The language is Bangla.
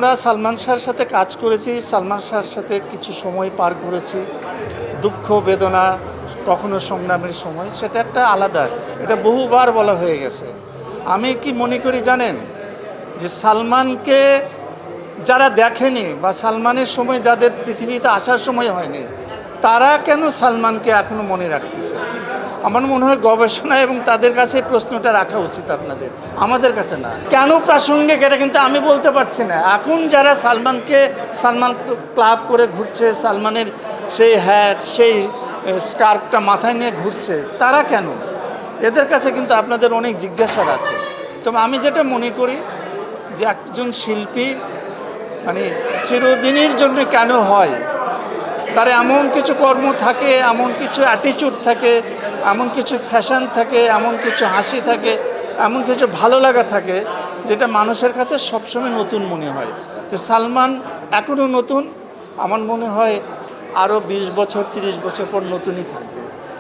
আমরা সালমান শাহর সাথে কাজ করেছি, সালমান শাহর সাথে কিছু সময় পার করেছি, দুঃখ বেদনা, কখনো সংগ্রামের সময়, সেটা একটা আলাদা, এটা বহুবার বলা হয়ে গেছে। আমি কি মনে করি জানেন, যে সালমানকে যারা দেখেনি বা সালমানের সময় যাদের পৃথিবীতে আসার সময় হয়নি, তারা কেন সালমানকে এখনও মনে রাখতেছে? আমার মনে হয় গবেষণা এবং তাদের কাছে প্রশ্নটা রাখা উচিত আপনাদের, আমাদের কাছে না। কেন প্রাসঙ্গিক এটা কিন্তু আমি বলতে পারছি না। এখন যারা সালমান ক্লাব করে ঘুরছে, সালমানের সেই হ্যাট, সেই স্কার্ফটা মাথায় নিয়ে ঘুরছে, তারা কেন? এদের কাছে কিন্তু আপনাদের অনেক জিজ্ঞাসার আছে। তবে আমি যেটা মনে করি যে একজন শিল্পী মানে চিরদিনের জন্য কেন হয়, তার এমন কিছু কর্ম থাকে, এমন কিছু অ্যাটিটিউড থাকে, এমন কিছু ফ্যাশন থাকে, এমন কিছু হাসি থাকে, এমন কিছু ভালো লাগা থাকে, যেটা মানুষের কাছে সবসময় নতুন মনে হয়। তো সালমান এখনও নতুন, আমার মনে হয় আরও 20 বছর 30 বছর পর নতুনই থাকবে।